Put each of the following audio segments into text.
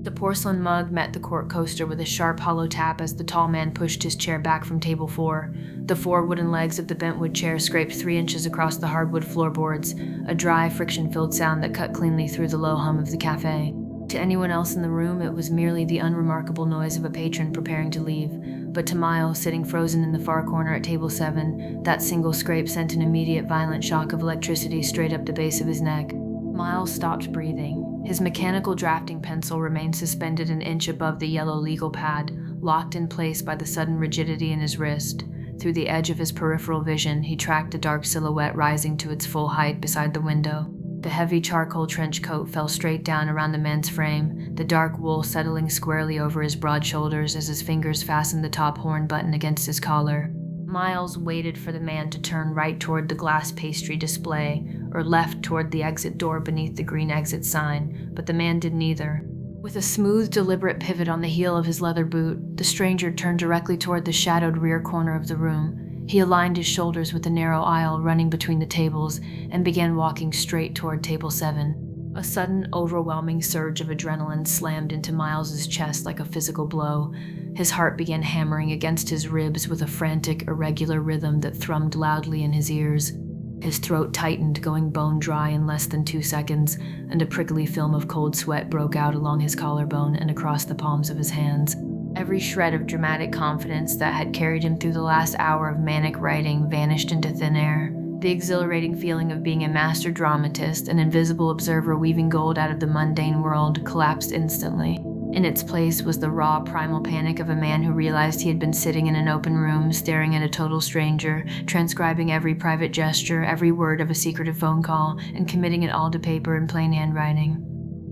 The porcelain mug met the cork coaster with a sharp, hollow tap as the tall man pushed his chair back from table 4. The 4 wooden legs of the bentwood chair scraped 3 inches across the hardwood floorboards, a dry, friction-filled sound that cut cleanly through the low hum of the cafe. To anyone else in the room, it was merely the unremarkable noise of a patron preparing to leave. But to Miles, sitting frozen in the far corner at table 7, that single scrape sent an immediate violent shock of electricity straight up the base of his neck. Miles stopped breathing. His mechanical drafting pencil remained suspended an inch above the yellow legal pad, locked in place by the sudden rigidity in his wrist. Through the edge of his peripheral vision, he tracked a dark silhouette rising to its full height beside the window. The heavy charcoal trench coat fell straight down around the man's frame, the dark wool settling squarely over his broad shoulders as his fingers fastened the top horn button against his collar. Miles waited for the man to turn right toward the glass pastry display, or left toward the exit door beneath the green exit sign, but the man did neither. With a smooth, deliberate pivot on the heel of his leather boot, the stranger turned directly toward the shadowed rear corner of the room. He aligned his shoulders with the narrow aisle running between the tables and began walking straight toward table 7. A sudden, overwhelming surge of adrenaline slammed into Miles's chest like a physical blow. His heart began hammering against his ribs with a frantic, irregular rhythm that thrummed loudly in his ears. His throat tightened, going bone dry in less than 2 seconds, and a prickly film of cold sweat broke out along his collarbone and across the palms of his hands. Every shred of dramatic confidence that had carried him through the last hour of manic writing vanished into thin air. The exhilarating feeling of being a master dramatist, an invisible observer weaving gold out of the mundane world, collapsed instantly. In its place was the raw, primal panic of a man who realized he had been sitting in an open room, staring at a total stranger, transcribing every private gesture, every word of a secretive phone call, and committing it all to paper in plain handwriting.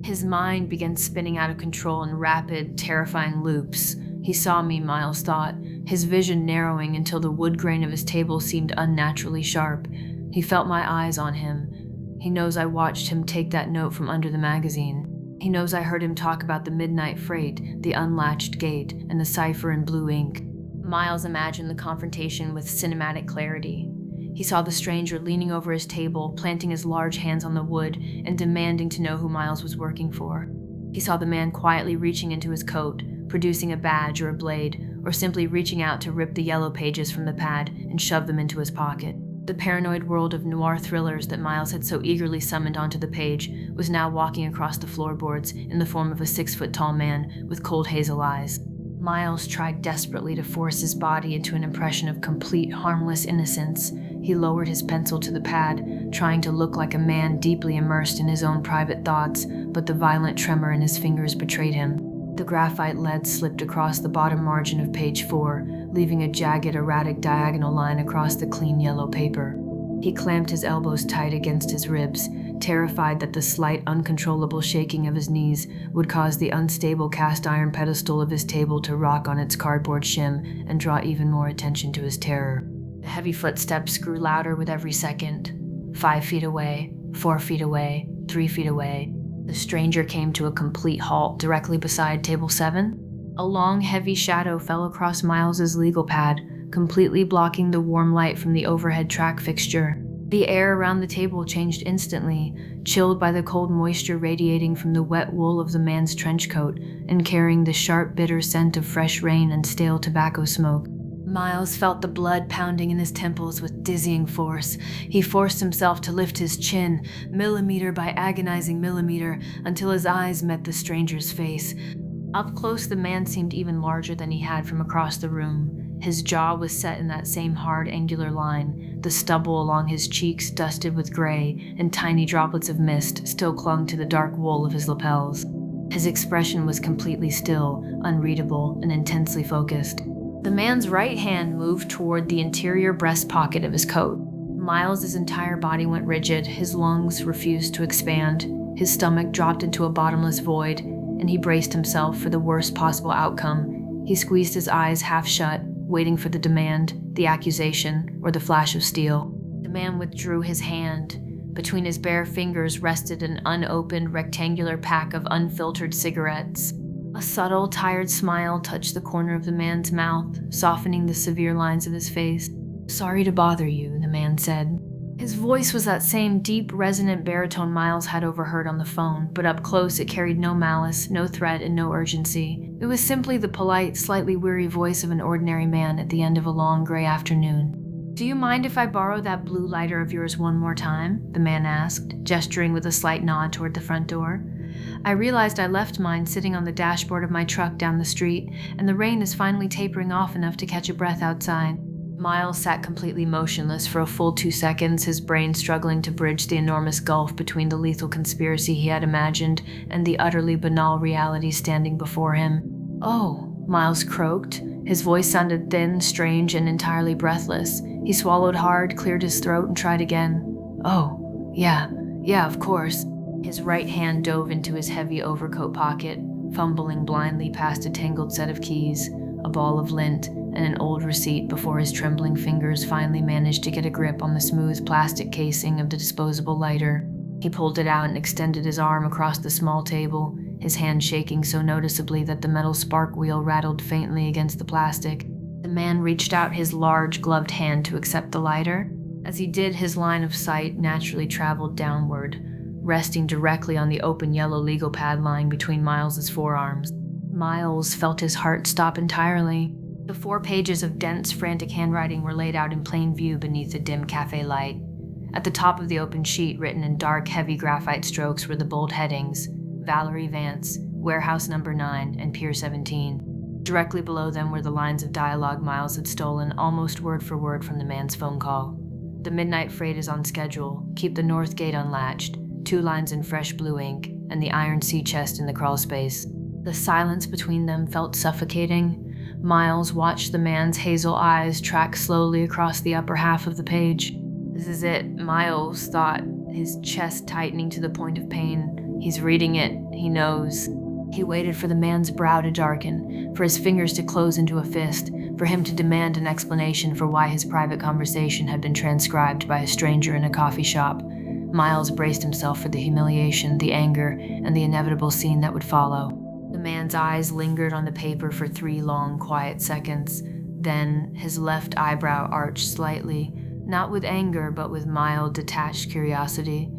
His mind began spinning out of control in rapid, terrifying loops. He saw me, Miles thought, his vision narrowing until the wood grain of his table seemed unnaturally sharp. He felt my eyes on him. He knows I watched him take that note from under the magazine. He knows I heard him talk about the midnight freight, the unlatched gate, and the cipher in blue ink. Miles imagined the confrontation with cinematic clarity. He saw the stranger leaning over his table, planting his large hands on the wood, and demanding to know who Miles was working for. He saw the man quietly reaching into his coat, producing a badge or a blade, or simply reaching out to rip the yellow pages from the pad and shove them into his pocket. The paranoid world of noir thrillers that Miles had so eagerly summoned onto the page was now walking across the floorboards in the form of a 6-foot-tall man with cold hazel eyes. Miles tried desperately to force his body into an impression of complete, harmless innocence. He lowered his pencil to the pad, trying to look like a man deeply immersed in his own private thoughts, but the violent tremor in his fingers betrayed him. The graphite lead slipped across the bottom margin of page 4, leaving a jagged, erratic diagonal line across the clean yellow paper. He clamped his elbows tight against his ribs, terrified that the slight, uncontrollable shaking of his knees would cause the unstable cast-iron pedestal of his table to rock on its cardboard shim and draw even more attention to his terror. The heavy footsteps grew louder with every second. 5 feet away, 4 feet away, 3 feet away. The stranger came to a complete halt directly beside table 7. A long, heavy shadow fell across Miles's legal pad, completely blocking the warm light from the overhead track fixture. The air around the table changed instantly, chilled by the cold moisture radiating from the wet wool of the man's trench coat and carrying the sharp, bitter scent of fresh rain and stale tobacco smoke. Miles felt the blood pounding in his temples with dizzying force. He forced himself to lift his chin, millimeter by agonizing millimeter, until his eyes met the stranger's face. Up close, the man seemed even larger than he had from across the room. His jaw was set in that same hard, angular line. The stubble along his cheeks dusted with gray, and tiny droplets of mist still clung to the dark wool of his lapels. His expression was completely still, unreadable, and intensely focused. The man's right hand moved toward the interior breast pocket of his coat. Miles's entire body went rigid, his lungs refused to expand, his stomach dropped into a bottomless void, and he braced himself for the worst possible outcome. He squeezed his eyes half shut, waiting for the demand, the accusation, or the flash of steel. The man withdrew his hand. Between his bare fingers rested an unopened rectangular pack of unfiltered cigarettes. A subtle, tired smile touched the corner of the man's mouth, softening the severe lines of his face. "Sorry to bother you," the man said. His voice was that same deep, resonant baritone Miles had overheard on the phone, but up close it carried no malice, no threat, and no urgency. It was simply the polite, slightly weary voice of an ordinary man at the end of a long, gray afternoon. "Do you mind if I borrow that blue lighter of yours one more time?" the man asked, gesturing with a slight nod toward the front door. "I realized I left mine sitting on the dashboard of my truck down the street, and the rain is finally tapering off enough to catch a breath outside." Miles sat completely motionless for a full 2 seconds, his brain struggling to bridge the enormous gulf between the lethal conspiracy he had imagined and the utterly banal reality standing before him. "Oh," Miles croaked. His voice sounded thin, strange, and entirely breathless. He swallowed hard, cleared his throat, and tried again. "Oh, yeah, of course." His right hand dove into his heavy overcoat pocket, fumbling blindly past a tangled set of keys, a ball of lint, and an old receipt before his trembling fingers finally managed to get a grip on the smooth plastic casing of the disposable lighter. He pulled it out and extended his arm across the small table, his hand shaking so noticeably that the metal spark wheel rattled faintly against the plastic. The man reached out his large, gloved hand to accept the lighter. As he did, his line of sight naturally traveled downward, resting directly on the open yellow legal pad lying between Miles's forearms. Miles felt his heart stop entirely. The 4 pages of dense, frantic handwriting were laid out in plain view beneath the dim cafe light. At the top of the open sheet, written in dark, heavy graphite strokes, were the bold headings: Valerie Vance, Warehouse Number 9, and Pier 17. Directly below them were the lines of dialogue Miles had stolen, almost word for word from the man's phone call. "The midnight freight is on schedule. Keep the north gate unlatched." 2 lines in fresh blue ink, and the iron sea chest in the crawl space. The silence between them felt suffocating. Miles watched the man's hazel eyes track slowly across the upper half of the page. "This is it," Miles thought, his chest tightening to the point of pain. "He's reading it. He knows." He waited for the man's brow to darken, for his fingers to close into a fist, for him to demand an explanation for why his private conversation had been transcribed by a stranger in a coffee shop. Miles braced himself for the humiliation, the anger, and the inevitable scene that would follow. The man's eyes lingered on the paper for 3 long, quiet seconds. Then his left eyebrow arched slightly, not with anger, but with mild, detached curiosity.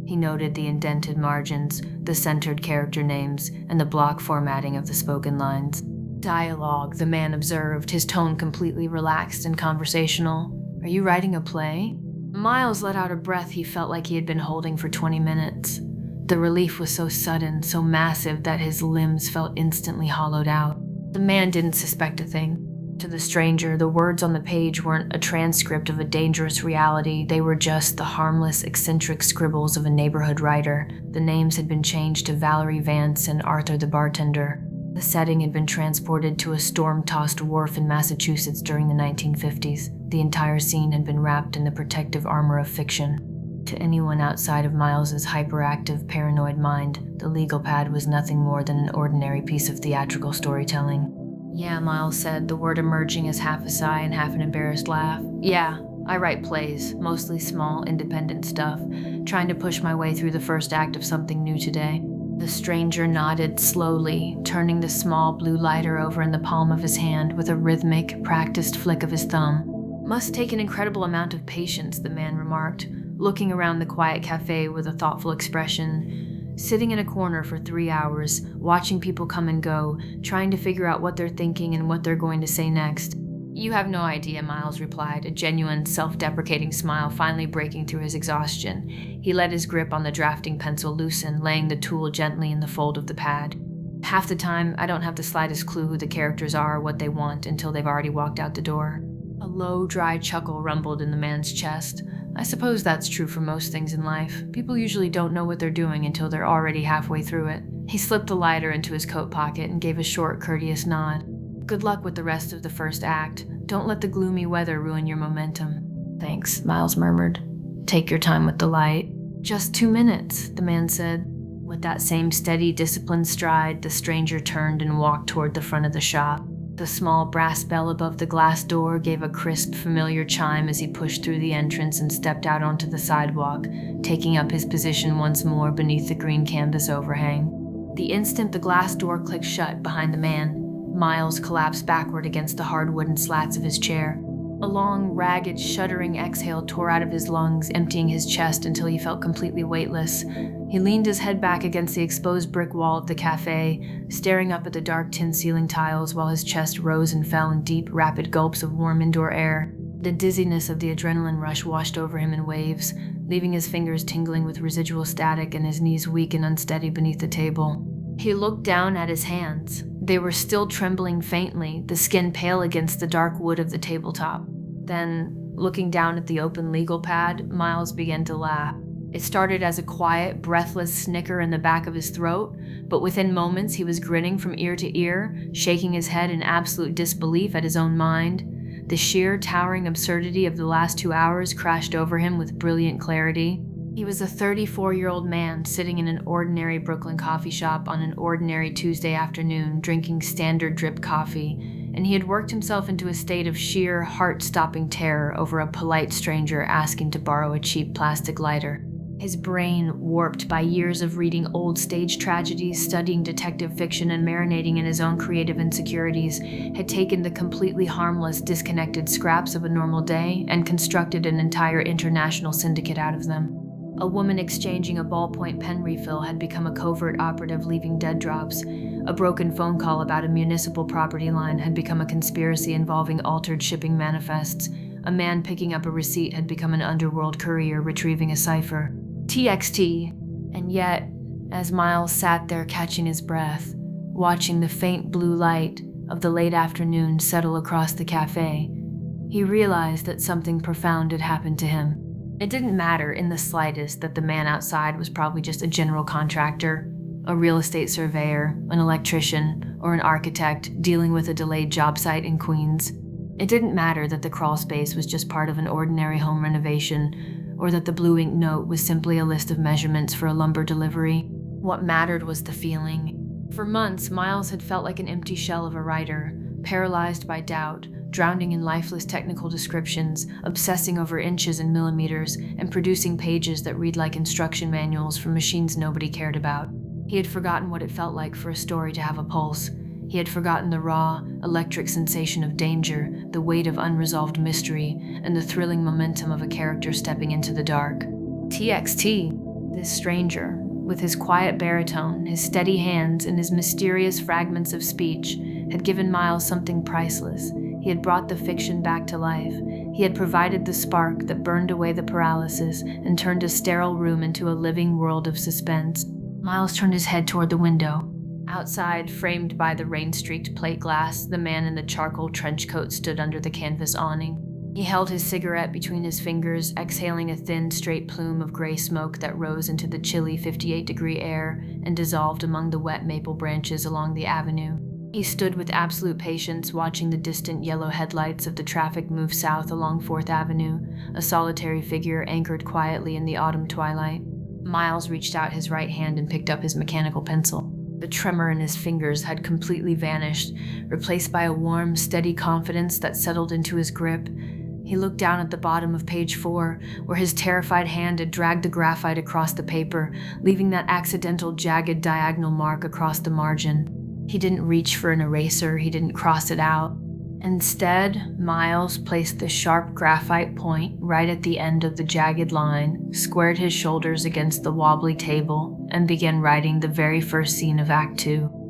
He noted the indented margins, the centered character names, and the block formatting of the spoken lines. "Dialogue," the man observed, his tone completely relaxed and conversational. "Are you writing a play?" Miles let out a breath he felt like he had been holding for 20 minutes. The relief was so sudden, so massive, that his limbs felt instantly hollowed out. The man didn't suspect a thing. To the stranger, the words on the page weren't a transcript of a dangerous reality. They were just the harmless, eccentric scribbles of a neighborhood writer. The names had been changed to Valerie Vance and Arthur the bartender. The setting had been transported to a storm-tossed wharf in Massachusetts during the 1950s. The entire scene had been wrapped in the protective armor of fiction. To anyone outside of Miles's hyperactive, paranoid mind, the legal pad was nothing more than an ordinary piece of theatrical storytelling. "Yeah," Miles said, the word emerging as half a sigh and half an embarrassed laugh. "Yeah, I write plays, mostly small, independent stuff, trying to push my way through the first act of something new today." The stranger nodded slowly, turning the small blue lighter over in the palm of his hand with a rhythmic, practiced flick of his thumb. "Must take an incredible amount of patience," the man remarked, looking around the quiet cafe with a thoughtful expression. "Sitting in a corner for 3 hours, watching people come and go, trying to figure out what they're thinking and what they're going to say next." "You have no idea," Miles replied, a genuine, self-deprecating smile finally breaking through his exhaustion. He let his grip on the drafting pencil loosen, laying the tool gently in the fold of the pad. "Half the time, I don't have the slightest clue who the characters are or what they want until they've already walked out the door." A low, dry chuckle rumbled in the man's chest. "I suppose that's true for most things in life. People usually don't know what they're doing until they're already halfway through it." He slipped the lighter into his coat pocket and gave a short, courteous nod. "Good luck with the rest of the first act. Don't let the gloomy weather ruin your momentum." "Thanks," Miles murmured. "Take your time with the light." "Just 2 minutes," the man said. With that same steady, disciplined stride, the stranger turned and walked toward the front of the shop. The small brass bell above the glass door gave a crisp, familiar chime as he pushed through the entrance and stepped out onto the sidewalk, taking up his position once more beneath the green canvas overhang. The instant the glass door clicked shut behind the man, Miles collapsed backward against the hard wooden slats of his chair. A long, ragged, shuddering exhale tore out of his lungs, emptying his chest until he felt completely weightless. He leaned his head back against the exposed brick wall of the cafe, staring up at the dark tin ceiling tiles while his chest rose and fell in deep, rapid gulps of warm indoor air. The dizziness of the adrenaline rush washed over him in waves, leaving his fingers tingling with residual static and his knees weak and unsteady beneath the table. He looked down at his hands. They were still trembling faintly, the skin pale against the dark wood of the tabletop. Then, looking down at the open legal pad, Miles began to laugh. It started as a quiet, breathless snicker in the back of his throat, but within moments he was grinning from ear to ear, shaking his head in absolute disbelief at his own mind. The sheer, towering absurdity of the last 2 hours crashed over him with brilliant clarity. He was a 34-year-old man sitting in an ordinary Brooklyn coffee shop on an ordinary Tuesday afternoon, drinking standard drip coffee, and he had worked himself into a state of sheer, heart-stopping terror over a polite stranger asking to borrow a cheap plastic lighter. His brain, warped by years of reading old stage tragedies, studying detective fiction, and marinating in his own creative insecurities, had taken the completely harmless, disconnected scraps of a normal day and constructed an entire international syndicate out of them. A woman exchanging a ballpoint pen refill had become a covert operative leaving dead drops. A broken phone call about a municipal property line had become a conspiracy involving altered shipping manifests. A man picking up a receipt had become an underworld courier retrieving a cipher. TXT. And yet, as Miles sat there catching his breath, watching the faint blue light of the late afternoon settle across the cafe, he realized that something profound had happened to him. It didn't matter in the slightest that the man outside was probably just a general contractor, a real estate surveyor, an electrician, or an architect dealing with a delayed job site in Queens. It didn't matter that the crawl space was just part of an ordinary home renovation, or that the blue ink note was simply a list of measurements for a lumber delivery. What mattered was the feeling. For months, Miles had felt like an empty shell of a writer, paralyzed by doubt, drowning in lifeless technical descriptions, obsessing over inches and millimeters, and producing pages that read like instruction manuals from machines nobody cared about. He had forgotten what it felt like for a story to have a pulse. He had forgotten the raw, electric sensation of danger, the weight of unresolved mystery, and the thrilling momentum of a character stepping into the dark. TXT, this stranger, with his quiet baritone, his steady hands, and his mysterious fragments of speech, had given Miles something priceless. He had brought the fiction back to life. He had provided the spark that burned away the paralysis and turned a sterile room into a living world of suspense. Miles turned his head toward the window. Outside, framed by the rain-streaked plate glass, the man in the charcoal trench coat stood under the canvas awning. He held his cigarette between his fingers, exhaling a thin, straight plume of gray smoke that rose into the chilly 58-degree air and dissolved among the wet maple branches along the avenue. He stood with absolute patience, watching the distant yellow headlights of the traffic move south along 4th Avenue, a solitary figure anchored quietly in the autumn twilight. Miles reached out his right hand and picked up his mechanical pencil. The tremor in his fingers had completely vanished, replaced by a warm, steady confidence that settled into his grip. He looked down at the bottom of page 4, where his terrified hand had dragged the graphite across the paper, leaving that accidental jagged diagonal mark across the margin. He didn't reach for an eraser, he didn't cross it out. Instead, Miles placed the sharp graphite point right at the end of the jagged line, squared his shoulders against the wobbly table, and began writing the very first scene of Act 2.